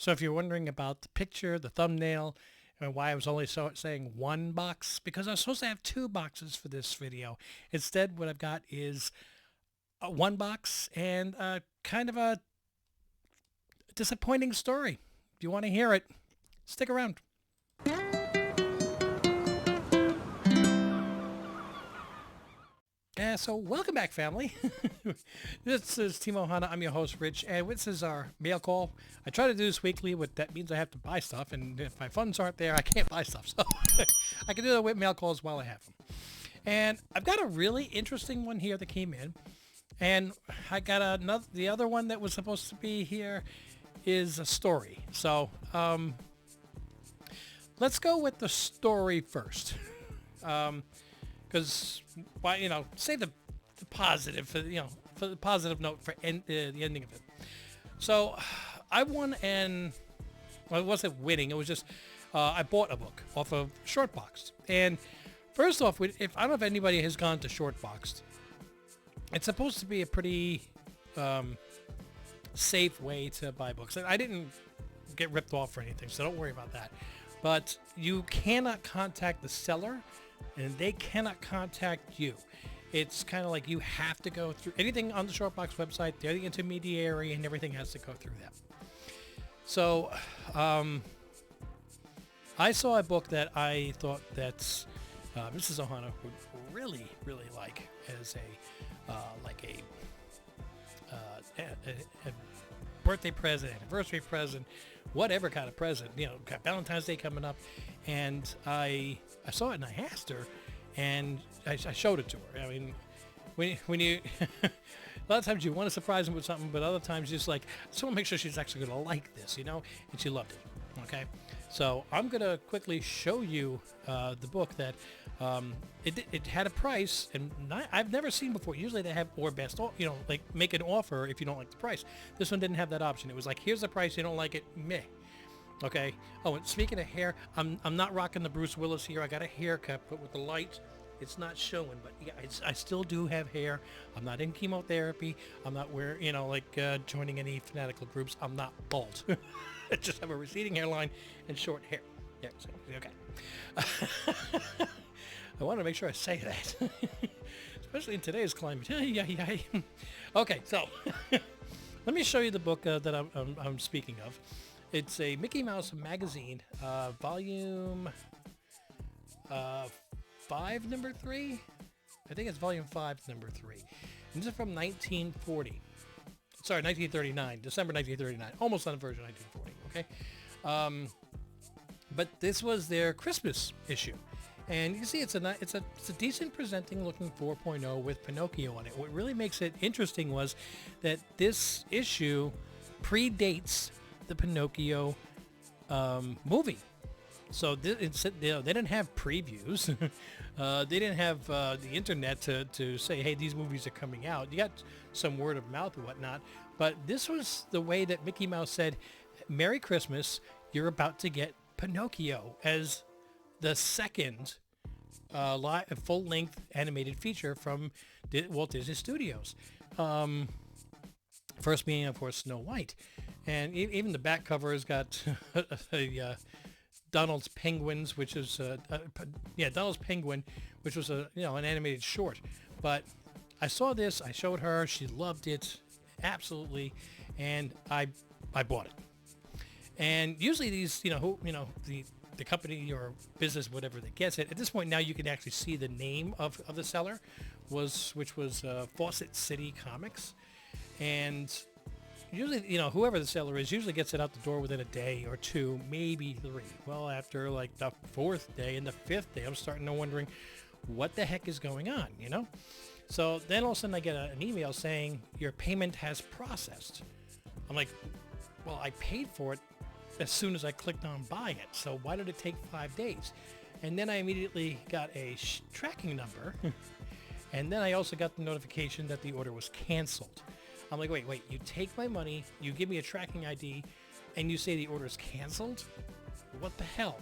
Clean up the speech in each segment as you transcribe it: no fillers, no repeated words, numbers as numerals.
So if you're wondering about the picture, the thumbnail, and why I was only saying one box, because I was supposed to have two boxes for this video. Instead, what I've got is one box and kind of a disappointing story. If you want to hear it, stick around. So welcome back, family. This is Timo Hana. I'm your host, Rich, and this is our mail call. I try to do this weekly, but that means I have to buy stuff, and if my funds aren't there, I can't buy stuff. So I can do the with mail calls while I have them. And I've got a really interesting one here that came in, and I got another. The other one that was supposed to be here is a story. So let's go with the story first. Because why, save the positive for for the positive note for the ending of it. So I won, and well, it wasn't winning. It was just I bought a book off of Shortboxed. And first off, if I don't know if anybody has gone to Shortboxed, it's supposed to be a pretty safe way to buy books. I didn't get ripped off or anything, so don't worry about that. But you cannot contact the seller, and they cannot contact you. It's kind of like you have to go through anything on the Shortbox website. They're the intermediary, and everything has to go through them. So I saw a book that I thought that Mrs. Ohana would really, really like as a birthday present, anniversary present, whatever kind of present. Got Valentine's Day coming up, and I saw it and I asked her, and I showed it to her. I mean, when you a lot of times you want to surprise them with something, but other times just like, I just want to make sure she's actually going to like this, and she loved it. Okay, so I'm going to quickly show you the book that it had a price, and I've never seen before. Usually they have or best, like make an offer if you don't like the price. This one didn't have that option. It was like, here's the price, you don't like it, meh. Okay. Oh, and speaking of hair, I'm not rocking the Bruce Willis here. I got a haircut, but with the light, it's not showing. But yeah, I still do have hair. I'm not in chemotherapy. I'm not joining any fanatical groups. I'm not bald. I just have a receding hairline and short hair. Yeah, so, okay. I want to make sure I say that, especially in today's climate. Yeah. Okay, so let me show you the book that I'm speaking of. It's a Mickey Mouse magazine, volume 5, number 3. I think it's volume 5, number 3. And this is from 1940. Sorry, 1939, December 1939. Almost on the version 1940. Okay, but this was their Christmas issue, and you can see it's a decent presenting looking 4.0 with Pinocchio on it. What really makes it interesting was that this issue predates the Pinocchio movie. So they didn't have previews. They didn't have the internet to say, hey, these movies are coming out. You got some word of mouth and whatnot. But this was the way that Mickey Mouse said, Merry Christmas, you're about to get Pinocchio as the second full-length animated feature from Walt Disney Studios. First being, of course, Snow White. And even the back cover has got Donald's Penguins, which is Donald's Penguin, which was an animated short. But I saw this, I showed her, she loved it, absolutely, and I bought it. And usually these, the company or business, whatever that gets it, at this point now you can actually see the name of the seller, which was Fawcett City Comics, and usually, whoever the seller is usually gets it out the door within a day or two, maybe 3. Well, after like the 4th day and the 5th day, I'm starting to wondering what the heck is going on, So then all of a sudden I get an email saying your payment has processed. I'm like, well, I paid for it as soon as I clicked on buy it. So why did it take 5 days? And then I immediately got a tracking number. And then I also got the notification that the order was canceled. I'm like, wait, you take my money, you give me a tracking ID, and you say the order is canceled? What the hell?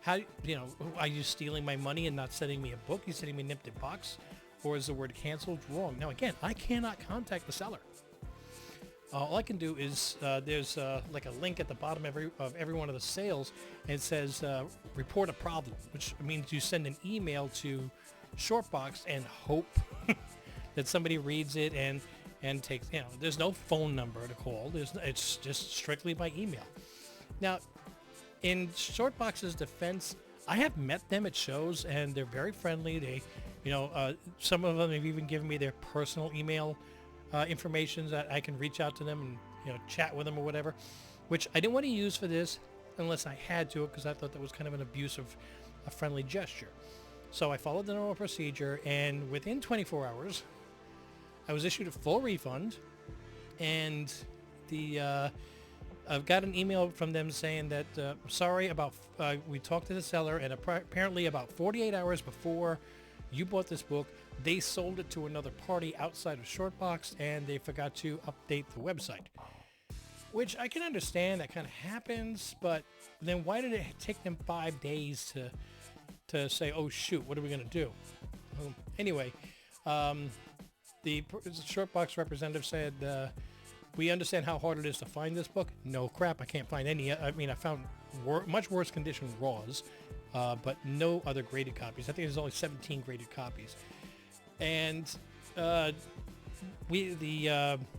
How, are you stealing my money and not sending me a book? You sending me an empty box? Or is the word canceled wrong? Now, again, I cannot contact the seller. all I can do is there's like a link at the bottom of every one of the sales, and it says report a problem, which means you send an email to Shortbox and hope that somebody reads it and takes, there's no phone number to call. It's just strictly by email. Now, in Shortbox's defense, I have met them at shows and they're very friendly. They, some of them have even given me their personal email information that I can reach out to them and chat with them or whatever, which I didn't want to use for this unless I had to, because I thought that was kind of an abuse of a friendly gesture. So I followed the normal procedure, and within 24 hours, I was issued a full refund, and I've got an email from them saying that sorry about we talked to the seller, and apparently about 48 hours before you bought this book, they sold it to another party outside of Shortbox, and they forgot to update the website. Which I can understand, that kind of happens, but then why did it take them 5 days to say, oh shoot, what are we going to do? Anyway, the Shortbox representative said, we understand how hard it is to find this book. No crap, I can't find any. I mean, I found much worse condition raws, but no other graded copies. I think there's only 17 graded copies. And the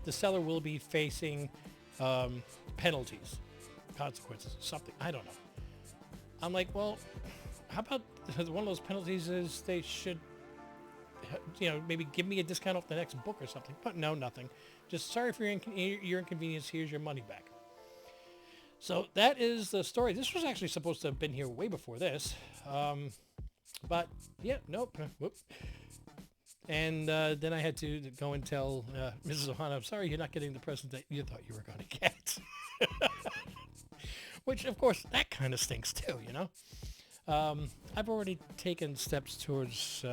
seller will be facing penalties, consequences, something. I don't know. I'm like, well, how about one of those penalties is they should, maybe give me a discount off the next book or something. But no, nothing. Just sorry for your inconvenience. Here's your money back. So that is the story. This was actually supposed to have been here way before this. But yeah, nope. Whoop. And then I had to go and tell Mrs. Ohana, I'm sorry you're not getting the present that you thought you were going to get. Which, of course, that kind of stinks too, I've already taken steps towards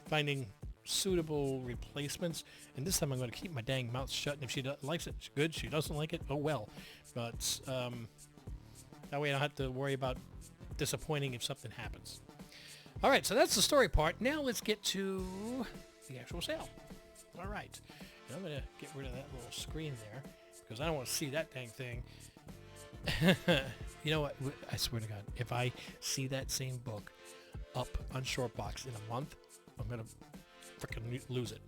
finding suitable replacements, and this time I'm going to keep my dang mouth shut, and if she likes it, it's good. She doesn't like it, oh well. But that way I don't have to worry about disappointing if something happens. All right, so that's the story part. Now let's get to the actual sale. All right. Now I'm going to get rid of that little screen there because I don't want to see that dang thing. You know what? I swear to God, if I see that same book up on Shortbox in a month, I'm going to freaking lose it.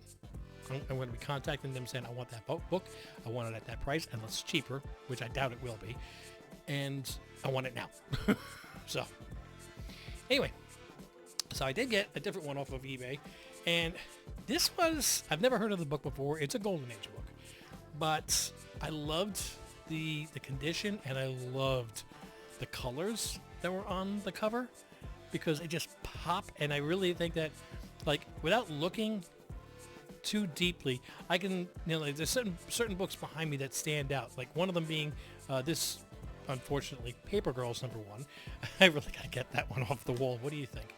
I'm going to be contacting them saying I want that book. I want it at that price, unless it's cheaper, which I doubt it will be. And I want it now. So, anyway. So I did get a different one off of eBay, and this was, I've never heard of the book before. It's a Golden Age book, but I loved the condition, and I loved the colors that were on the cover because they just pop, and I really think that, like, without looking too deeply, I can, there's certain books behind me that stand out, like one of them being this, unfortunately, Paper Girls #1. I really gotta get that one off the wall. What do you think?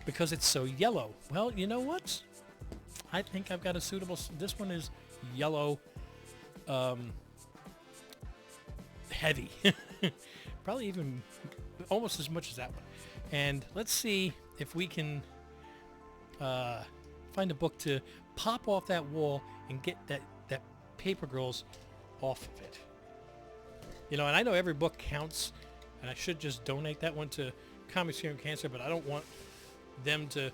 Because it's so yellow. Well, you know what? I think I've got a suitable... This one is yellow, heavy. Probably even almost as much as that one. And let's see if we can find a book to pop off that wall and get that Paper Girls off of it. And I know every book counts, and I should just donate that one to Comics Curing Cancer, but I don't want them to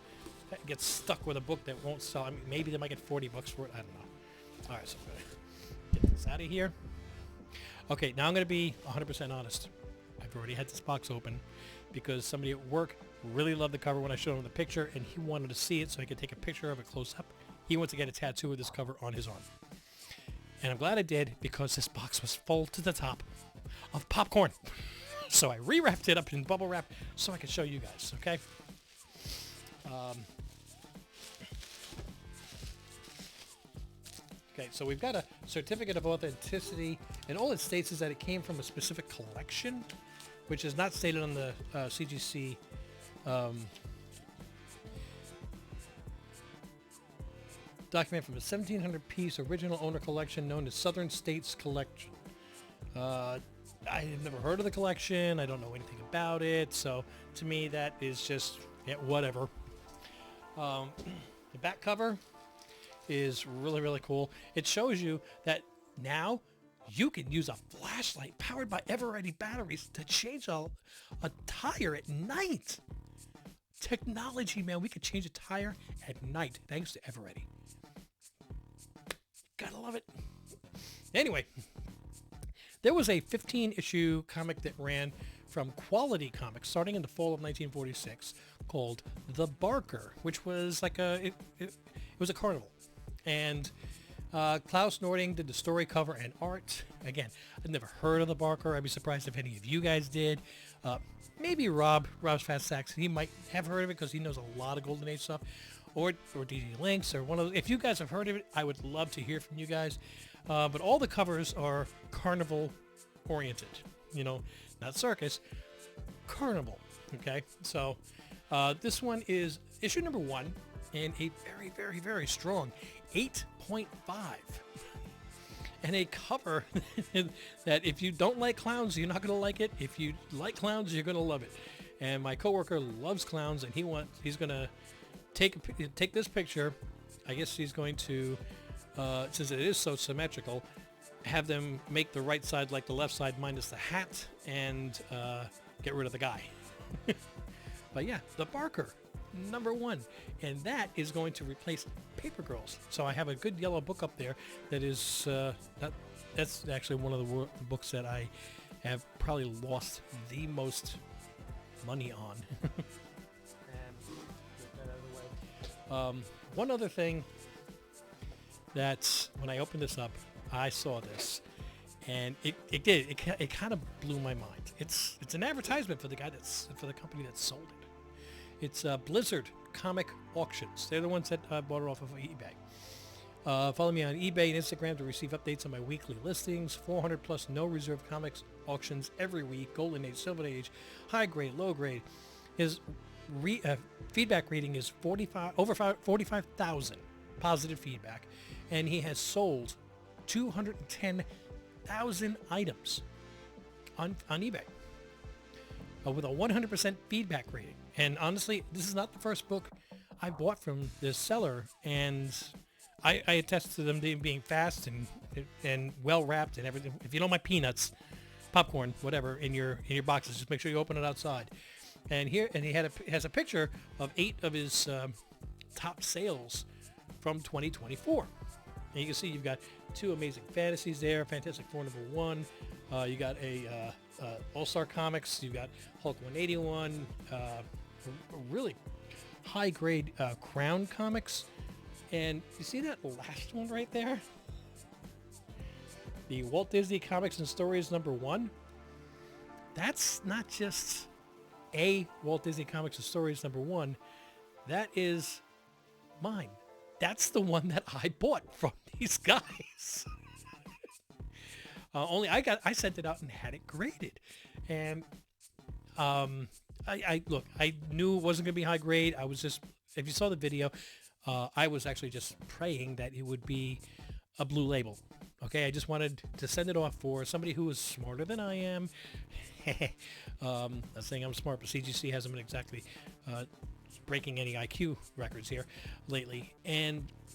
get stuck with a book that won't sell. I mean, maybe they might get 40 bucks for it. I don't know. All right, so I'm going to get this out of here. Okay, now I'm going to be 100% honest. I've already had this box open because somebody at work really loved the cover when I showed him the picture, and he wanted to see it so he could take a picture of it close up. He wants to get a tattoo of this cover on his arm. And I'm glad I did because this box was full to the top of popcorn. So I rewrapped it up in bubble wrap so I could show you guys, okay? Okay, so we've got a certificate of authenticity, and all it states is that it came from a specific collection, which is not stated on the CGC document from a 1700-piece original owner collection known as Southern States Collection. I've never heard of the collection. I don't know anything about it, so to me that is just whatever. The back cover is really, really cool. It shows you that now You can use a flashlight powered by Eveready batteries to change a tire at night. Technology, man. We could change a tire at night thanks to Eveready. Gotta love it. Anyway, there was a 15-issue comic that ran from Quality Comics starting in the fall of 1946 called The Barker, which was like it was a carnival. And Klaus Nording did the story, cover, and art. Again, I'd never heard of The Barker. I'd be surprised if any of you guys did. Maybe Rob's Fat Saxon. He might have heard of it because he knows a lot of Golden Age stuff. Or DD Links, or one of those. If you guys have heard of it, I would love to hear from you guys. But all the covers are carnival oriented. You know, not circus, carnival. Okay, so this one is issue number 1 and a very, very, very strong 8.5. And a cover that if you don't like clowns, you're not going to like it. If you like clowns, you're going to love it. And my coworker loves clowns, and he's going to take this picture. I guess he's going to, since it is so symmetrical, have them make the right side like the left side minus the hat and get rid of the guy. But yeah, The Barker, number 1. And that is going to replace Paper Girls. So I have a good yellow book up there that is, that's actually one of the books that I have probably lost the most money on. One other thing that when I opened this up, I saw this, and it kind of blew my mind. It's an advertisement for the company that sold it. It's Blizzard Comic Auctions. They're the ones that bought it off of eBay. Follow me on eBay and Instagram to receive updates on my weekly listings. 400 plus no reserve comics auctions every week. Golden Age, Silver Age, high grade, low grade. His feedback rating is over 45,000 positive feedback, and he has sold 210,000 items on eBay with a 100% feedback rating. And honestly, this is not the first book I bought from this seller, and I attest to them being fast and well wrapped and everything. If you don't mind peanuts, popcorn, whatever in your boxes, just make sure you open it outside. And he has a picture of 8 of his top sales from 2024. And you can see you've got 2 amazing fantasies there. Fantastic Four number 1. You got a All-Star Comics. You've got Hulk 181. A really high-grade Crown Comics. And you see that last one right there? The Walt Disney Comics and Stories number 1. That's not just a Walt Disney Comics and Stories number 1. That is mine. That's the one that I bought from these guys. Only I sent it out and had it graded. And I knew it wasn't going to be high grade. I was just, if you saw the video, I was actually just praying that it would be a blue label. Okay, I just wanted to send it off for somebody who is smarter than I am. I'm not saying I'm smart, but CGC hasn't been exactly breaking any IQ records here lately.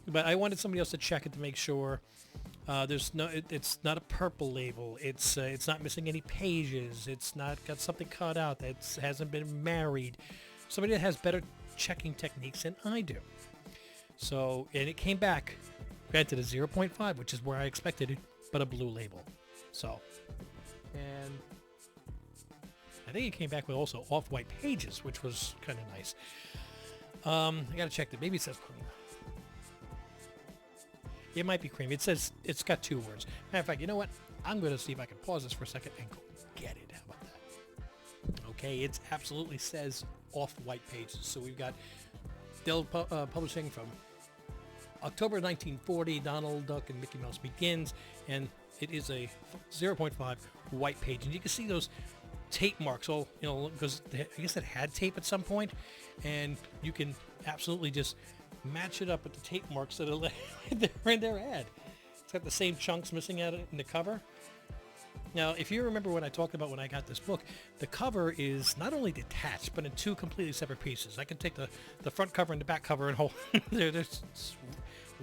But I wanted somebody else to check it to make sure it's not a purple label. It's not missing any pages. It's not got something cut out. That hasn't been married. Somebody that has better checking techniques than I do. So, and it came back, granted a 0.5, which is where I expected it, but a blue label. So, and I think it came back with also off-white pages, which was kind of nice. I gotta check that. Maybe it says cream. It might be cream. It says it's got 2 words. Matter of fact, you know what? I'm gonna see if I can pause this for a second and go get it. How about that? Okay, it absolutely says off-white pages. So we've got Dell Publishing from October 1940. Donald Duck and Mickey Mouse begins, and it is a 0.5 white page, and you can see those tape marks all, because I guess it had tape at some point, and you can absolutely just match it up with the tape marks that are in their ad. It's got the same chunks missing out in the cover. Now, if you remember what I talked about when I got this book, the cover is not only detached, but in 2 completely separate pieces. I can take the front cover and the back cover and they're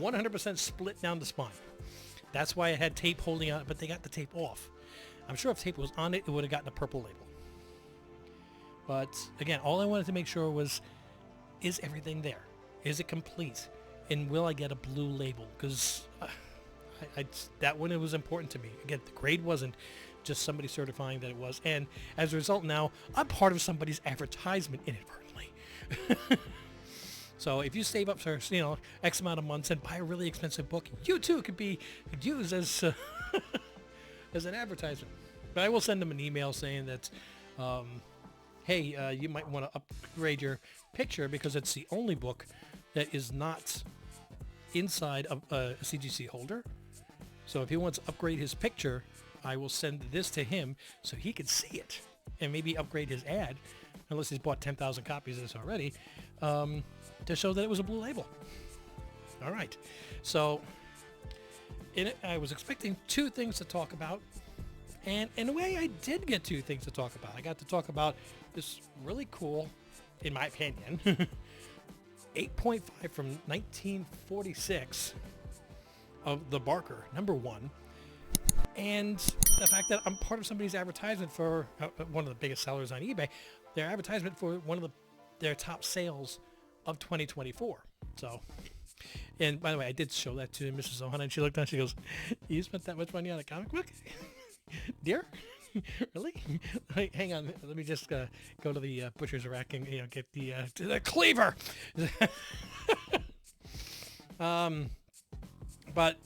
100% split down the spine. That's why I had tape holding on, but they got the tape off. I'm sure if tape was on it, it would have gotten a purple label. But again, all I wanted to make sure was, is everything there? Is it complete? And will I get a blue label? Because that one, it was important to me. Again, the grade wasn't just somebody certifying that it was. And as a result, now I'm part of somebody's advertisement inadvertently. So if you save up for, X amount of months and buy a really expensive book, you too could be used as as an advertisement. But I will send them an email saying that, hey, you might want to upgrade your picture because it's the only book that is not inside of a CGC holder. So if he wants to upgrade his picture, I will send this to him so he can see it and maybe upgrade his ad, unless he's bought 10,000 copies of this already, to show that it was a blue label. All right. So in it, I was expecting two things to talk about. And in a way, I did get two things to talk about. I got to talk about this really cool, in my opinion, 8.5 from 1946 of the Barker, #1. And the fact that I'm part of somebody's advertisement for one of the biggest sellers on eBay, their advertisement for one of their top sales of 2024. So, and by the way, I did show that to Mrs. Ohana, and she looked down, she goes, "You spent that much money on a comic book? Dear? Really? Hey, hang on, let me just go to the butcher's rack and get the cleaver." But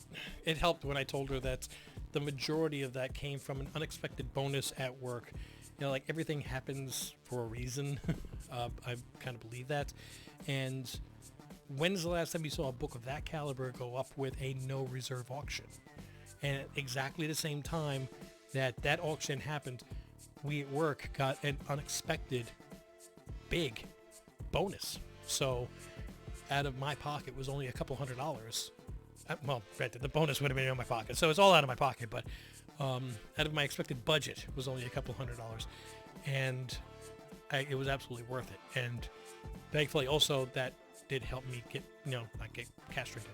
it helped when I told her that the majority of that came from an unexpected bonus at work. Like everything happens for a reason. I kind of believe that. And when's the last time you saw a book of that caliber go up with a no reserve auction? And at exactly the same time that auction happened, we at work got an unexpected big bonus. So out of my pocket was only a couple $100. Well, granted, the bonus would have been in my pocket, so it's all out of my pocket, but out of my expected budget was only a couple $100, and it was absolutely worth it. And thankfully also that did help me get, not get castrated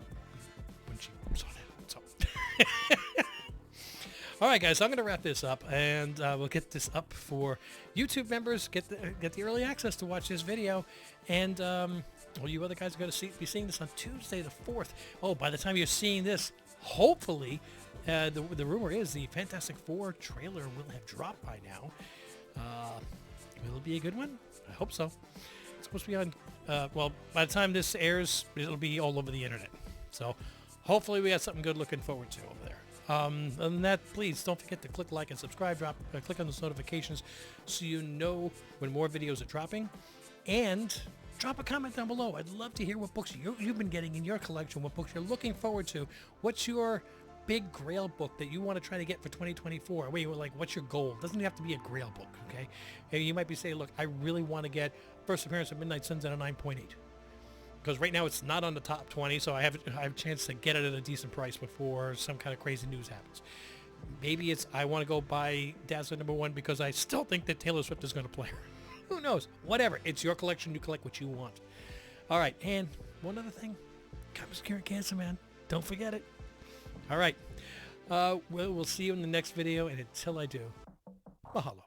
when she saw that. So all right, guys, I'm going to wrap this up, and we'll get this up for YouTube members, get the early access to watch this video, and well, you other guys are going to be seeing this on Tuesday the 4th. Oh, by the time you're seeing this, hopefully, the rumor is the Fantastic Four trailer will have dropped by now. Will it be a good one? I hope so. It's supposed to be on, well, by the time this airs, it'll be all over the internet. So hopefully we got something good looking forward to over there. Other than that, please don't forget to click like and subscribe, click on those notifications so you know when more videos are dropping, and drop a comment down below. I'd love to hear what books you've been getting in your collection, what books you're looking forward to. What's your big grail book that you want to try to get for 2024? Wait, like, what's your goal? Doesn't have to be a grail book, okay? And you might be saying, look, I really want to get First Appearance of Midnight Suns at a 9.8. Because right now it's not on the top 20, so I have a chance to get it at a decent price before some kind of crazy news happens. Maybe it's I want to go buy Dazzler #1 because I still think that Taylor Swift is going to play her. Who knows? Whatever. It's your collection. You collect what you want. All right. And one other thing. Comics Curing Cancer, man. Don't forget it. All right. We'll see you in the next video. And until I do, mahalo.